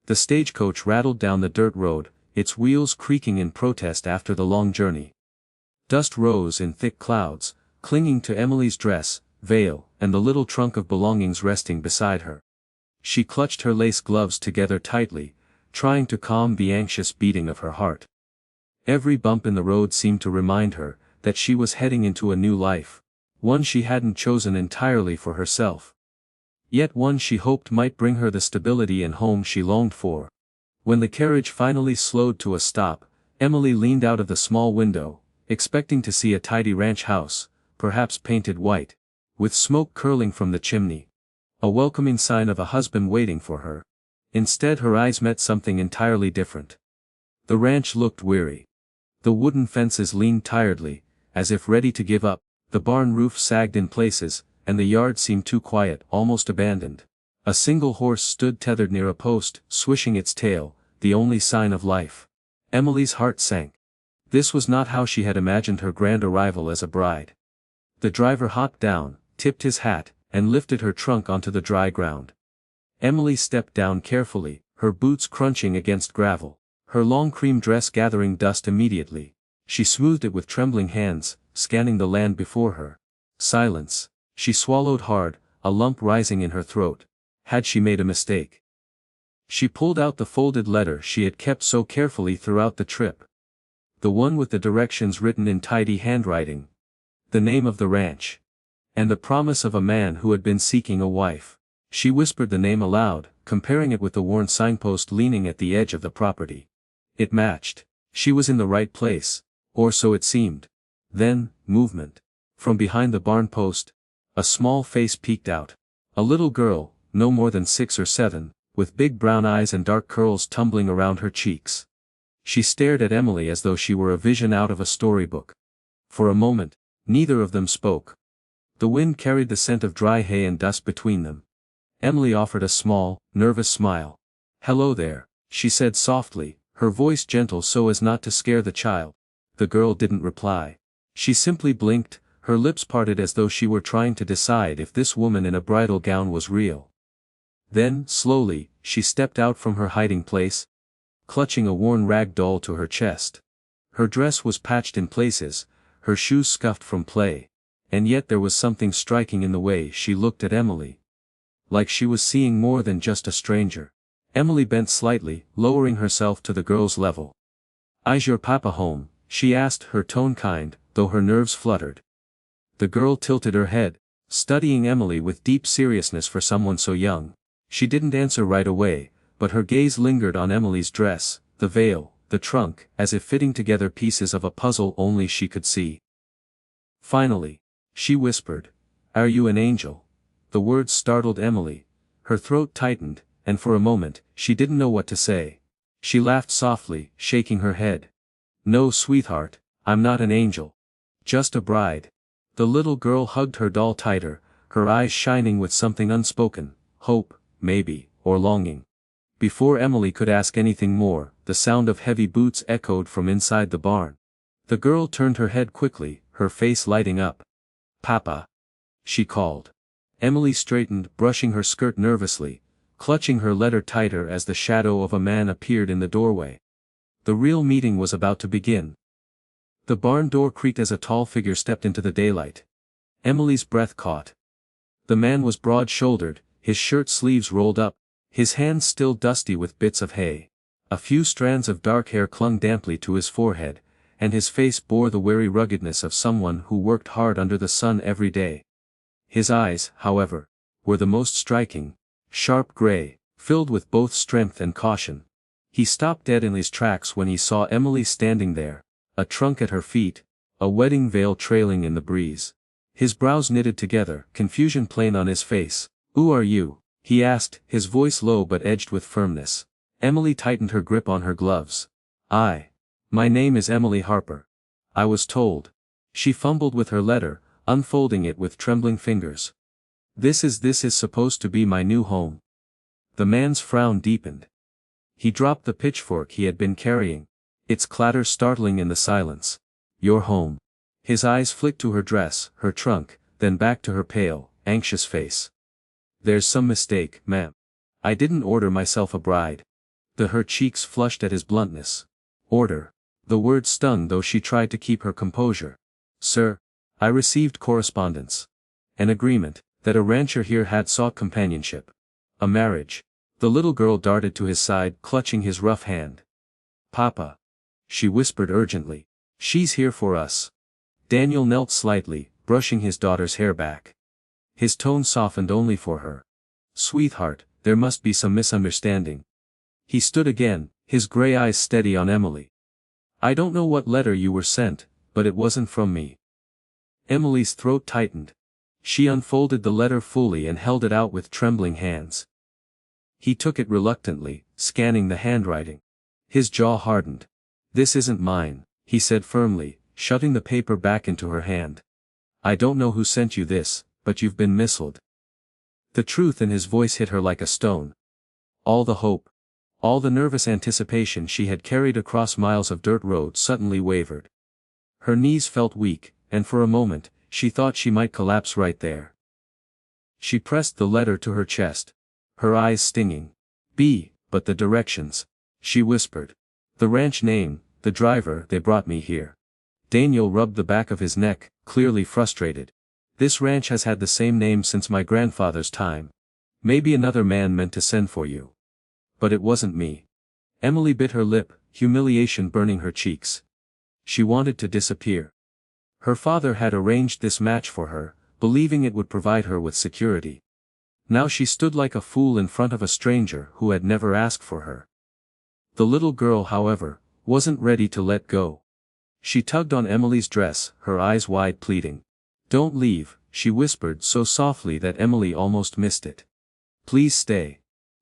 The stagecoach rattled down the dirt road, its wheels creaking in protest after the long journey. Dust rose in thick clouds, clinging to Emily's dress, veil, and the little trunk of belongings resting beside her. She clutched her lace gloves together tightly, trying to calm the anxious beating of her heart. Every bump in the road seemed to remind her that she was heading into a new life, one she hadn't chosen entirely for herself. Yet one she hoped might bring her the stability and home she longed for. When the carriage finally slowed to a stop, Emily leaned out of the small window, expecting to see a tidy ranch house, perhaps painted white, with smoke curling from the chimney. A welcoming sign of a husband waiting for her. Instead her eyes met something entirely different. The ranch looked weary. The wooden fences leaned tiredly, as if ready to give up, the barn roof sagged in places, and the yard seemed too quiet, almost abandoned. A single horse stood tethered near a post, swishing its tail, the only sign of life. Emily's heart sank. This was not how she had imagined her grand arrival as a bride. The driver hopped down, tipped his hat, and lifted her trunk onto the dry ground. Emily stepped down carefully, her boots crunching against gravel, her long cream dress gathering dust immediately. She smoothed it with trembling hands, scanning the land before her. Silence. She swallowed hard, a lump rising in her throat. Had she made a mistake? She pulled out the folded letter she had kept so carefully throughout the trip. The one with the directions written in tidy handwriting. The name of the ranch. And the promise of a man who had been seeking a wife. She whispered the name aloud, comparing it with the worn signpost leaning at the edge of the property. It matched. She was in the right place. Or so it seemed. Then, movement. From behind the barn post, a small face peeked out. A little girl, no more than 6 or 7, with big brown eyes and dark curls tumbling around her cheeks. She stared at Emily as though she were a vision out of a storybook. For a moment, neither of them spoke. The wind carried the scent of dry hay and dust between them. Emily offered a small, nervous smile. "Hello there," she said softly, her voice gentle so as not to scare the child. The girl didn't reply. She simply blinked, her lips parted as though she were trying to decide if this woman in a bridal gown was real. Then, slowly, she stepped out from her hiding place, clutching a worn rag doll to her chest. Her dress was patched in places, her shoes scuffed from play, and yet there was something striking in the way she looked at Emily. Like she was seeing more than just a stranger. Emily bent slightly, lowering herself to the girl's level. "Is your papa home?" she asked, her tone kind, though her nerves fluttered. The girl tilted her head, studying Emily with deep seriousness for someone so young. She didn't answer right away, but her gaze lingered on Emily's dress, the veil, the trunk, as if fitting together pieces of a puzzle only she could see. Finally, she whispered, "Are you an angel?" The words startled Emily. Her throat tightened, and for a moment, she didn't know what to say. She laughed softly, shaking her head. "No, sweetheart, I'm not an angel. Just a bride." The little girl hugged her doll tighter, her eyes shining with something unspoken, hope, maybe, or longing. Before Emily could ask anything more, the sound of heavy boots echoed from inside the barn. The girl turned her head quickly, her face lighting up. "Papa," she called. Emily straightened, brushing her skirt nervously, clutching her letter tighter as the shadow of a man appeared in the doorway. The real meeting was about to begin. The barn door creaked as a tall figure stepped into the daylight. Emily's breath caught. The man was broad-shouldered, his shirt sleeves rolled up, his hands still dusty with bits of hay. A few strands of dark hair clung damply to his forehead, and his face bore the weary ruggedness of someone who worked hard under the sun every day. His eyes, however, were the most striking, sharp gray, filled with both strength and caution. He stopped dead in his tracks when he saw Emily standing there, a trunk at her feet, a wedding veil trailing in the breeze. His brows knitted together, confusion plain on his face. "Who are you?" he asked, his voice low but edged with firmness. Emily tightened her grip on her gloves. My name is Emily Harper. I was told." She fumbled with her letter, unfolding it with trembling fingers. This is supposed to be my new home." The man's frown deepened. He dropped the pitchfork he had been carrying, its clatter startling in the silence. "Your home." His eyes flicked to her dress, her trunk, then back to her pale, anxious face. "There's some mistake, ma'am. I didn't order myself a bride. Her cheeks flushed at his bluntness. Order. The word stung though she tried to keep her composure. Sir, I received correspondence. An agreement, that a rancher here had sought companionship. A marriage. The little girl darted to his side, clutching his rough hand. Papa. She whispered urgently. She's here for us. Daniel knelt slightly, brushing his daughter's hair back. His tone softened only for her. Sweetheart, there must be some misunderstanding. He stood again, his gray eyes steady on Emily. I don't know what letter you were sent, but it wasn't from me. Emily's throat tightened. She unfolded the letter fully and held it out with trembling hands. He took it reluctantly, scanning the handwriting. His jaw hardened. This isn't mine, he said firmly, shoving the paper back into her hand. I don't know who sent you this, but you've been misled. The truth in his voice hit her like a stone. All the hope, all the nervous anticipation she had carried across miles of dirt road suddenly wavered. Her knees felt weak, and for a moment, she thought she might collapse right there. She pressed the letter to her chest, her eyes stinging. But the directions, she whispered. The ranch name, the driver, they brought me here. Daniel rubbed the back of his neck, clearly frustrated. This ranch has had the same name since my grandfather's time. Maybe another man meant to send for you. But it wasn't me. Emily bit her lip, humiliation burning her cheeks. She wanted to disappear. Her father had arranged this match for her, believing it would provide her with security. Now she stood like a fool in front of a stranger who had never asked for her. The little girl, however, wasn't ready to let go. She tugged on Emily's dress, her eyes wide pleading. Don't leave, she whispered so softly that Emily almost missed it. Please stay.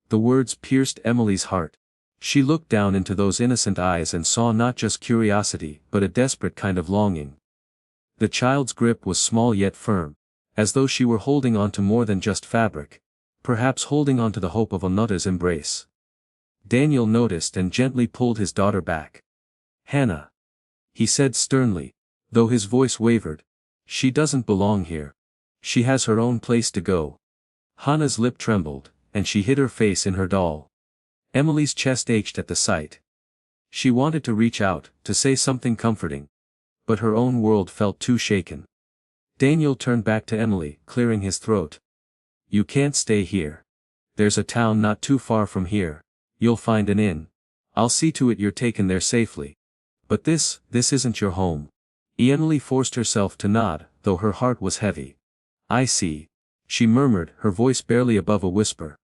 The words pierced Emily's heart. She looked down into those innocent eyes and saw not just curiosity but a desperate kind of longing. The child's grip was small yet firm, as though she were holding on to more than just fabric, perhaps holding on to the hope of another's embrace. Daniel noticed and gently pulled his daughter back. Hannah, he said sternly, though his voice wavered, she doesn't belong here. She has her own place to go. Hannah's lip trembled, and she hid her face in her doll. Emily's chest ached at the sight. She wanted to reach out, to say something comforting. But her own world felt too shaken. Daniel turned back to Emily, clearing his throat. You can't stay here. There's a town not too far from here. You'll find an inn. I'll see to it you're taken there safely. But this isn't your home. Emily forced herself to nod, though her heart was heavy. I see. She murmured, her voice barely above a whisper.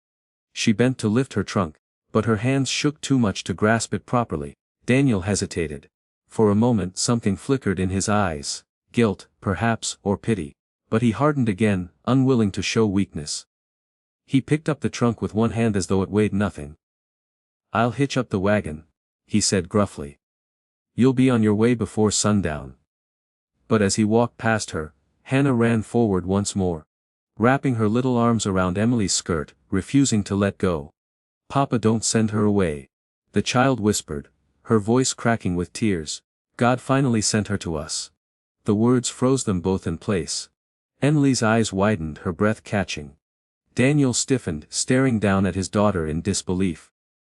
She bent to lift her trunk, but her hands shook too much to grasp it properly. Daniel hesitated. For a moment something flickered in his eyes, guilt, perhaps, or pity. But he hardened again, unwilling to show weakness. He picked up the trunk with one hand as though it weighed nothing. I'll hitch up the wagon, he said gruffly. You'll be on your way before sundown. But as he walked past her, Hannah ran forward once more, wrapping her little arms around Emily's skirt, refusing to let go. Papa, don't send her away, the child whispered, her voice cracking with tears. God finally sent her to us. The words froze them both in place. Emily's eyes widened, her breath catching. Daniel stiffened, staring down at his daughter in disbelief.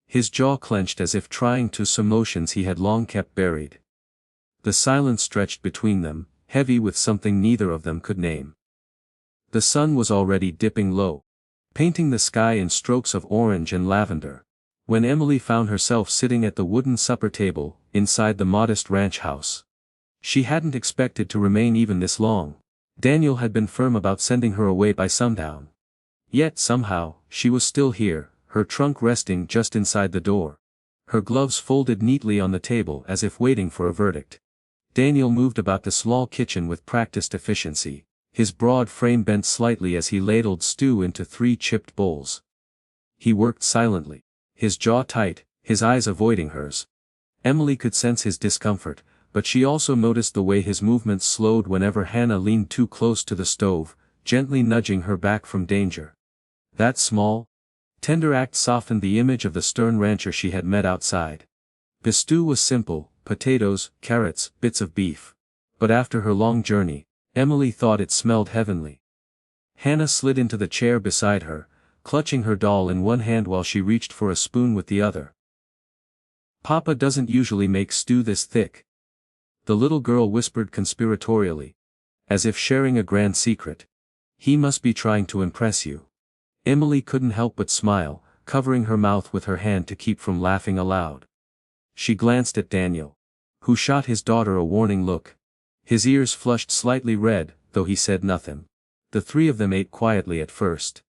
His jaw clenched as if trying to suppress emotions he had long kept buried. The silence stretched between them, heavy with something neither of them could name. The sun was already dipping low, painting the sky in strokes of orange and lavender, when Emily found herself sitting at the wooden supper table, inside the modest ranch house. She hadn't expected to remain even this long. Daniel had been firm about sending her away by sundown. Yet somehow, she was still here, her trunk resting just inside the door. Her gloves folded neatly on the table as if waiting for a verdict. Daniel moved about the small kitchen with practiced efficiency, his broad frame bent slightly as he ladled stew into 3 chipped bowls. He worked silently, his jaw tight, his eyes avoiding hers. Emily could sense his discomfort, but she also noticed the way his movements slowed whenever Hannah leaned too close to the stove, gently nudging her back from danger. That small, tender act softened the image of the stern rancher she had met outside. The stew was simple, potatoes, carrots, bits of beef. But after her long journey, Emily thought it smelled heavenly. Hannah slid into the chair beside her, clutching her doll in one hand while she reached for a spoon with the other. Papa doesn't usually make stew this thick. The little girl whispered conspiratorially, as if sharing a grand secret. He must be trying to impress you. Emily couldn't help but smile, covering her mouth with her hand to keep from laughing aloud. She glanced at Daniel, who shot his daughter a warning look. His ears flushed slightly red, though he said nothing. The three of them ate quietly at first.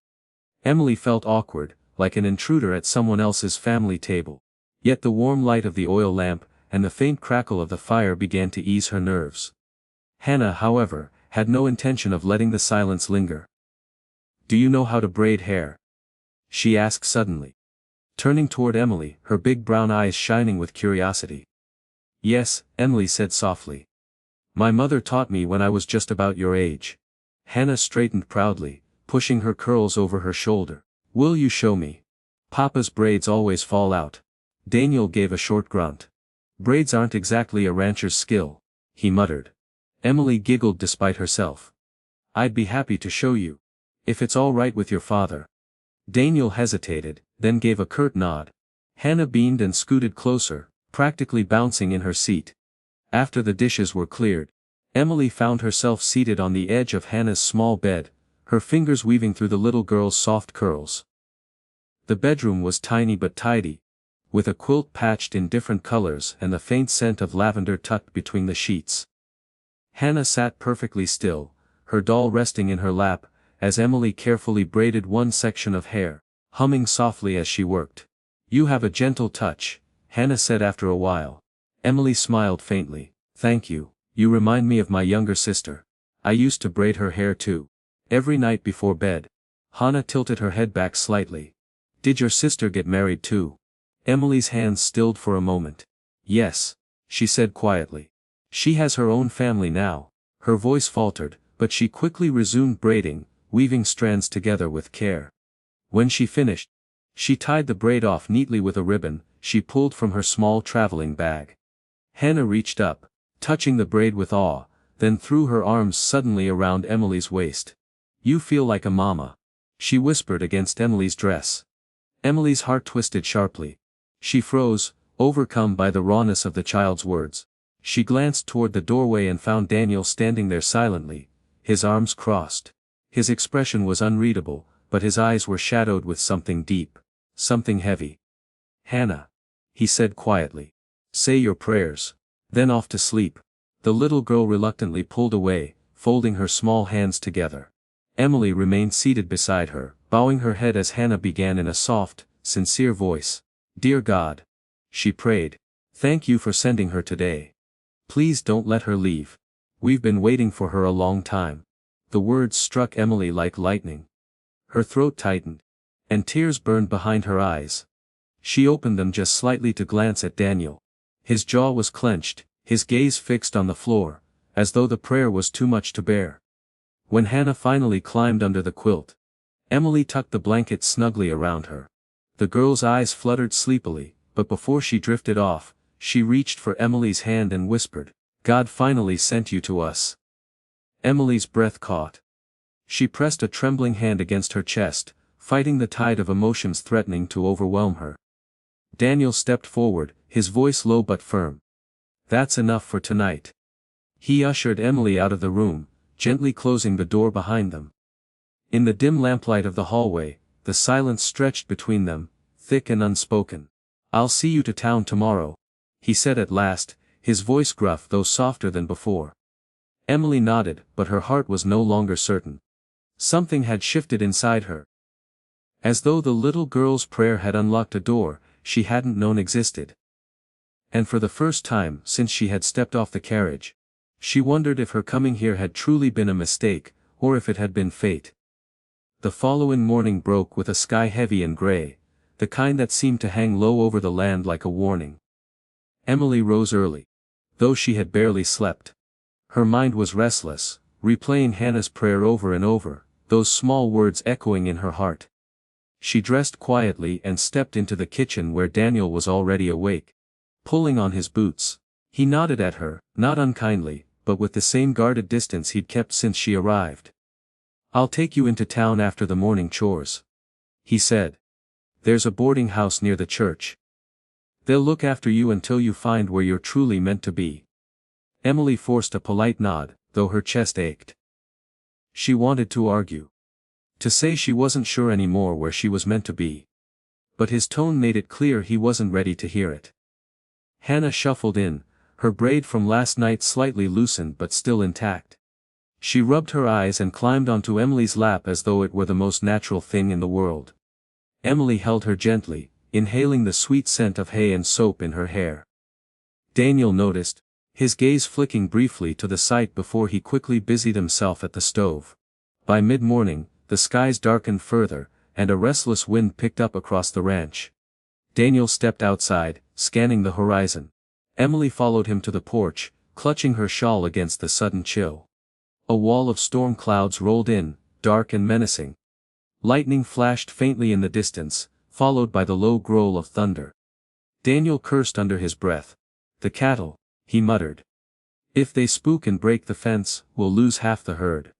Emily felt awkward, like an intruder at someone else's family table. Yet the warm light of the oil lamp, and the faint crackle of the fire began to ease her nerves. Hannah, however, had no intention of letting the silence linger. "Do you know how to braid hair?" she asked suddenly, turning toward Emily, her big brown eyes shining with curiosity. "Yes," Emily said softly. "My mother taught me when I was just about your age." Hannah straightened proudly, pushing her curls over her shoulder. "Will you show me? Papa's braids always fall out." Daniel gave a short grunt. "Braids aren't exactly a rancher's skill," he muttered. Emily giggled despite herself. "I'd be happy to show you. If it's all right with your father." Daniel hesitated, then gave a curt nod. Hannah beamed and scooted closer, practically bouncing in her seat. After the dishes were cleared, Emily found herself seated on the edge of Hannah's small bed, her fingers weaving through the little girl's soft curls. The bedroom was tiny but tidy, with a quilt patched in different colors and the faint scent of lavender tucked between the sheets. Hannah sat perfectly still, her doll resting in her lap, as Emily carefully braided one section of hair, humming softly as she worked. "You have a gentle touch," Hannah said after a while. Emily smiled faintly. "Thank you, you remind me of my younger sister. I used to braid her hair too. Every night before bed." Hannah tilted her head back slightly. "Did your sister get married too?" Emily's hands stilled for a moment. "Yes," she said quietly. "She has her own family now." Her voice faltered, but she quickly resumed braiding, weaving strands together with care. When she finished, she tied the braid off neatly with a ribbon she pulled from her small traveling bag. Hannah reached up, touching the braid with awe, then threw her arms suddenly around Emily's waist. "You feel like a mama," she whispered against Emily's dress. Emily's heart twisted sharply. She froze, overcome by the rawness of the child's words. She glanced toward the doorway and found Daniel standing there silently, his arms crossed. His expression was unreadable, but his eyes were shadowed with something deep, something heavy. "Hannah," he said quietly, "say your prayers, then off to sleep." The little girl reluctantly pulled away, folding her small hands together. Emily remained seated beside her, bowing her head as Hannah began in a soft, sincere voice. "Dear God," she prayed, "thank you for sending her today. Please don't let her leave. We've been waiting for her a long time." The words struck Emily like lightning. Her throat tightened, and tears burned behind her eyes. She opened them just slightly to glance at Daniel. His jaw was clenched, his gaze fixed on the floor, as though the prayer was too much to bear. When Hannah finally climbed under the quilt, Emily tucked the blanket snugly around her. The girl's eyes fluttered sleepily, but before she drifted off, she reached for Emily's hand and whispered, "God finally sent you to us." Emily's breath caught. She pressed a trembling hand against her chest, fighting the tide of emotions threatening to overwhelm her. Daniel stepped forward, his voice low but firm. "That's enough for tonight." He ushered Emily out of the room, gently closing the door behind them. In the dim lamplight of the hallway, the silence stretched between them, thick and unspoken. "I'll see you to town tomorrow," he said at last, his voice gruff though softer than before. Emily nodded, but her heart was no longer certain. Something had shifted inside her. As though the little girl's prayer had unlocked a door she hadn't known existed. And for the first time since she had stepped off the carriage, she wondered if her coming here had truly been a mistake, or if it had been fate. The following morning broke with a sky heavy and gray, the kind that seemed to hang low over the land like a warning. Emily rose early, though she had barely slept. Her mind was restless, replaying Hannah's prayer over and over, those small words echoing in her heart. She dressed quietly and stepped into the kitchen where Daniel was already awake, pulling on his boots. He nodded at her, not unkindly, but with the same guarded distance he'd kept since she arrived. "I'll take you into town after the morning chores," he said. "There's a boarding house near the church." They'll look after you until you find where you're truly meant to be. Emily forced a polite nod, though her chest ached. She wanted to argue. To say she wasn't sure anymore where she was meant to be. But his tone made it clear he wasn't ready to hear it. Hannah shuffled in, her braid from last night slightly loosened but still intact. She rubbed her eyes and climbed onto Emily's lap as though it were the most natural thing in the world. Emily held her gently, inhaling the sweet scent of hay and soap in her hair. Daniel noticed, his gaze flicking briefly to the sight before he quickly busied himself at the stove. By mid-morning, the skies darkened further, and a restless wind picked up across the ranch. Daniel stepped outside, scanning the horizon. Emily followed him to the porch, clutching her shawl against the sudden chill. A wall of storm clouds rolled in, dark and menacing. Lightning flashed faintly in the distance, followed by the low growl of thunder. Daniel cursed under his breath. "The cattle," he muttered. "If they spook and break the fence, we'll lose half the herd."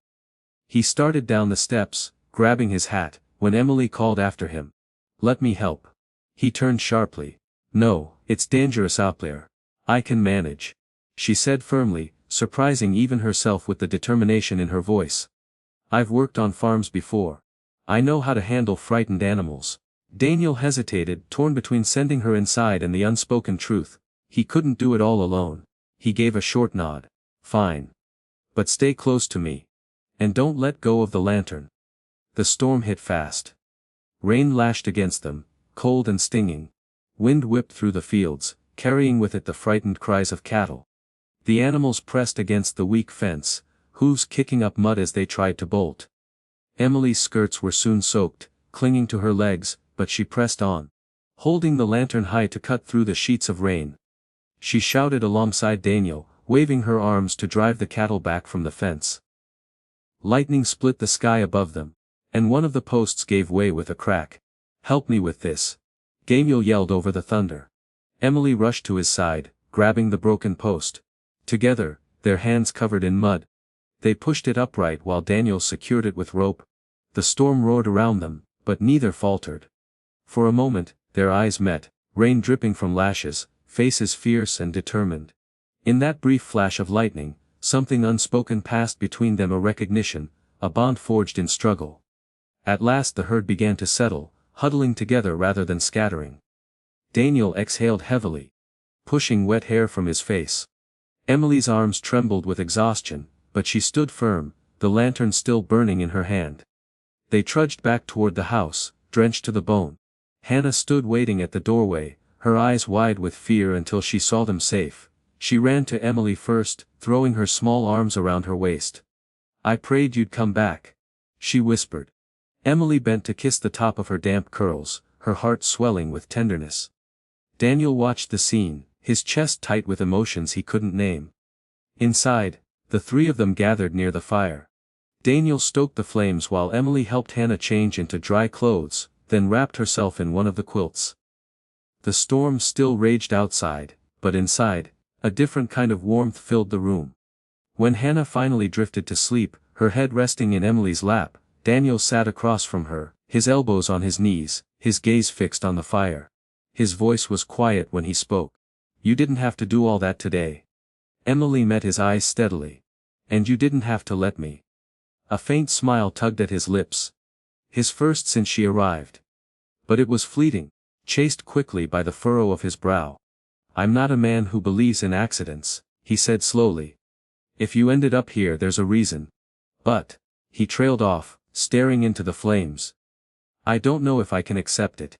He started down the steps, grabbing his hat, when Emily called after him. "Let me help." He turned sharply. "No, it's dangerous out there. I can manage," she said firmly, surprising even herself with the determination in her voice. "I've worked on farms before. I know how to handle frightened animals." Daniel hesitated, torn between sending her inside and the unspoken truth. He couldn't do it all alone. He gave a short nod. "Fine. But stay close to me. And don't let go of the lantern." The storm hit fast. Rain lashed against them, cold and stinging. Wind whipped through the fields, carrying with it the frightened cries of cattle. The animals pressed against the weak fence, hooves kicking up mud as they tried to bolt. Emily's skirts were soon soaked, clinging to her legs, but she pressed on, holding the lantern high to cut through the sheets of rain. She shouted alongside Daniel, waving her arms to drive the cattle back from the fence. Lightning split the sky above them, and one of the posts gave way with a crack. "Help me with this," Daniel yelled over the thunder. Emily rushed to his side, grabbing the broken post. Together, their hands covered in mud, they pushed it upright while Daniel secured it with rope. The storm roared around them, but neither faltered. For a moment, their eyes met, rain dripping from lashes, faces fierce and determined. In that brief flash of lightning, something unspoken passed between them, a recognition, a bond forged in struggle. At last the herd began to settle, huddling together rather than scattering. Daniel exhaled heavily, pushing wet hair from his face. Emily's arms trembled with exhaustion, but she stood firm, the lantern still burning in her hand. They trudged back toward the house, drenched to the bone. Hannah stood waiting at the doorway, her eyes wide with fear until she saw them safe. She ran to Emily first, throwing her small arms around her waist. "I prayed you'd come back," she whispered. Emily bent to kiss the top of her damp curls, her heart swelling with tenderness. Daniel watched the scene, his chest tight with emotions he couldn't name. Inside, the three of them gathered near the fire. Daniel stoked the flames while Emily helped Hannah change into dry clothes, then wrapped herself in one of the quilts. The storm still raged outside, but inside, a different kind of warmth filled the room. When Hannah finally drifted to sleep, her head resting in Emily's lap, Daniel sat across from her, his elbows on his knees, his gaze fixed on the fire. His voice was quiet when he spoke. "You didn't have to do all that today." Emily met his eyes steadily. "And you didn't have to let me." A faint smile tugged at his lips. His first since she arrived. But it was fleeting, chased quickly by the furrow of his brow. "I'm not a man who believes in accidents," he said slowly. "If you ended up here, there's a reason. But," he trailed off, staring into the flames, "I don't know if I can accept it."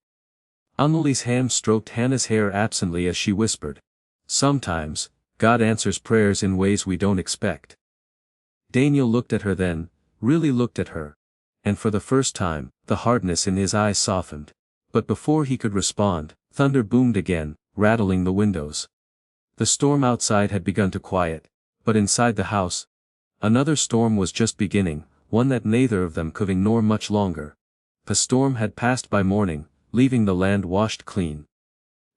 Emily's hand stroked Hannah's hair absently as she whispered, "Sometimes, God answers prayers in ways we don't expect." Daniel looked at her then, really looked at her. And for the first time, the hardness in his eyes softened. But before he could respond, thunder boomed again, rattling the windows. The storm outside had begun to quiet, but inside the house, another storm was just beginning, one that neither of them could ignore much longer. The storm had passed by morning, leaving the land washed clean.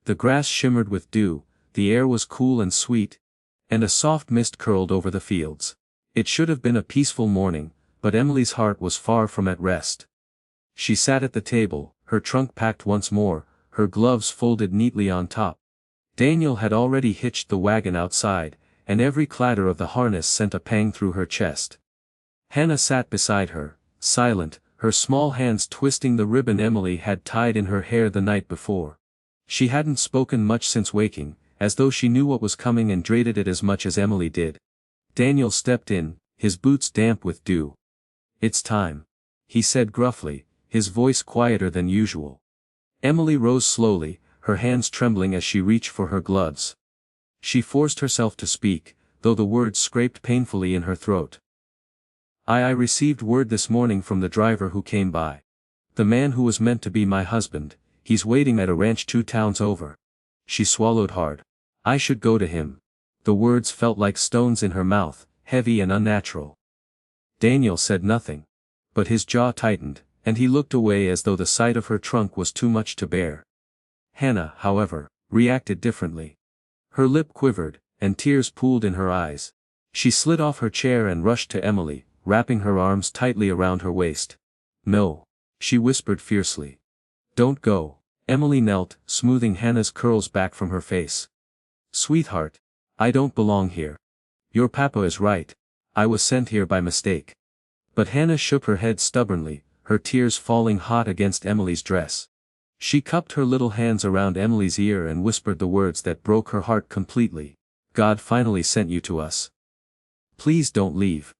The grass shimmered with dew, the air was cool and sweet, and a soft mist curled over the fields. It should have been a peaceful morning, but Emily's heart was far from at rest. She sat at the table, her trunk packed once more, her gloves folded neatly on top. Daniel had already hitched the wagon outside, and every clatter of the harness sent a pang through her chest. Hannah sat beside her, silent, her small hands twisting the ribbon Emily had tied in her hair the night before. She hadn't spoken much since waking, as though she knew what was coming and dreaded it as much as Emily did. Daniel stepped in, his boots damp with dew. "It's time," he said gruffly, his voice quieter than usual. Emily rose slowly, her hands trembling as she reached for her gloves. She forced herself to speak, though the words scraped painfully in her throat. I received word this morning from the driver who came by. The man who was meant to be my husband, he's waiting at a ranch 2 towns over." She swallowed hard. "I should go to him." The words felt like stones in her mouth, heavy and unnatural. Daniel said nothing. But his jaw tightened, and he looked away as though the sight of her trunk was too much to bear. Hannah, however, reacted differently. Her lip quivered, and tears pooled in her eyes. She slid off her chair and rushed to Emily, wrapping her arms tightly around her waist. "No," she whispered fiercely. "Don't go." Emily knelt, smoothing Hannah's curls back from her face. "Sweetheart, I don't belong here. Your papa is right. I was sent here by mistake." But Hannah shook her head stubbornly, her tears falling hot against Emily's dress. She cupped her little hands around Emily's ear and whispered the words that broke her heart completely. "God finally sent you to us. Please don't leave."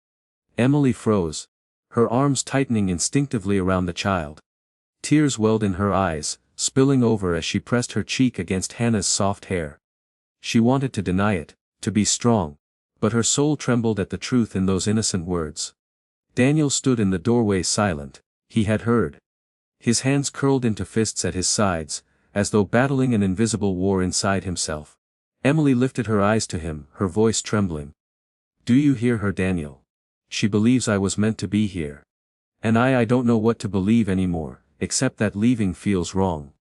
Emily froze, her arms tightening instinctively around the child. Tears welled in her eyes, spilling over as she pressed her cheek against Hannah's soft hair. She wanted to deny it, to be strong, but her soul trembled at the truth in those innocent words. Daniel stood in the doorway silent. He had heard. His hands curled into fists at his sides, as though battling an invisible war inside himself. Emily lifted her eyes to him, her voice trembling. "Do you hear her, Daniel? She believes I was meant to be here. And I don't know what to believe anymore, except that leaving feels wrong."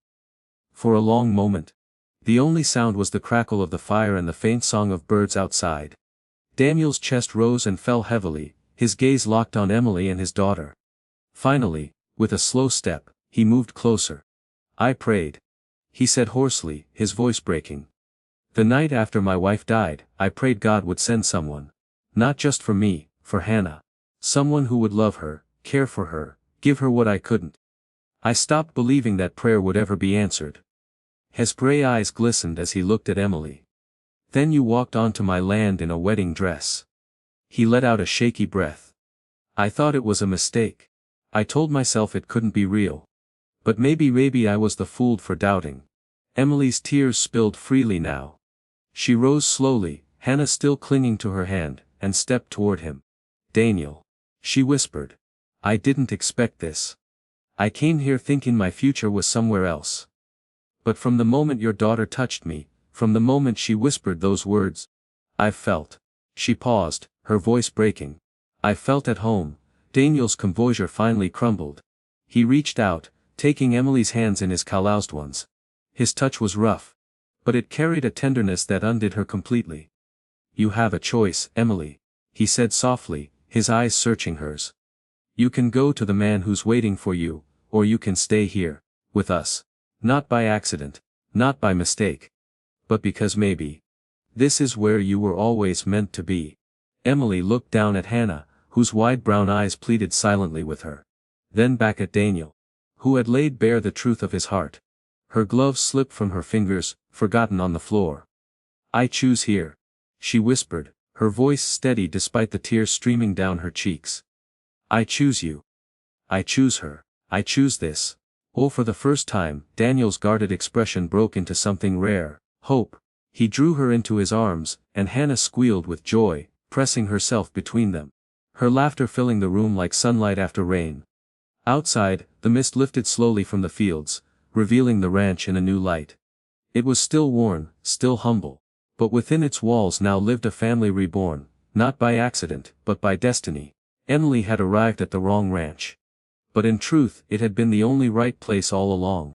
For a long moment, the only sound was the crackle of the fire and the faint song of birds outside. Daniel's chest rose and fell heavily, his gaze locked on Emily and his daughter. Finally, with a slow step, he moved closer. "I prayed," he said hoarsely, his voice breaking. "The night after my wife died, I prayed God would send someone. Not just for me, for Hannah. Someone who would love her, care for her, give her what I couldn't. I stopped believing that prayer would ever be answered." His gray eyes glistened as he looked at Emily. "Then you walked onto my land in a wedding dress." He let out a shaky breath. "I thought it was a mistake. I told myself it couldn't be real. But maybe I was the fool for doubting." Emily's tears spilled freely now. She rose slowly, Hannah still clinging to her hand, and stepped toward him. "Daniel," she whispered. "I didn't expect this. I came here thinking my future was somewhere else. But from the moment your daughter touched me, from the moment she whispered those words, I've felt." She paused, her voice breaking. "I felt at home." Daniel's composure finally crumbled. He reached out, taking Emily's hands in his calloused ones. His touch was rough, but it carried a tenderness that undid her completely. "You have a choice, Emily," he said softly, his eyes searching hers. "You can go to the man who's waiting for you, or you can stay here, with us. Not by accident, not by mistake, but because maybe this is where you were always meant to be." Emily looked down at Hannah, whose wide brown eyes pleaded silently with her. Then back at Daniel, who had laid bare the truth of his heart. Her gloves slipped from her fingers, forgotten on the floor. "I choose here," she whispered, her voice steady despite the tears streaming down her cheeks. "I choose you. I choose her. I choose this." Oh, for the first time, Daniel's guarded expression broke into something rare, hope. He drew her into his arms, and Hannah squealed with joy, pressing herself between them. Her laughter filling the room like sunlight after rain. Outside, the mist lifted slowly from the fields, revealing the ranch in a new light. It was still worn, still humble. But within its walls now lived a family reborn, not by accident, but by destiny. Emily had arrived at the wrong ranch. But in truth, it had been the only right place all along.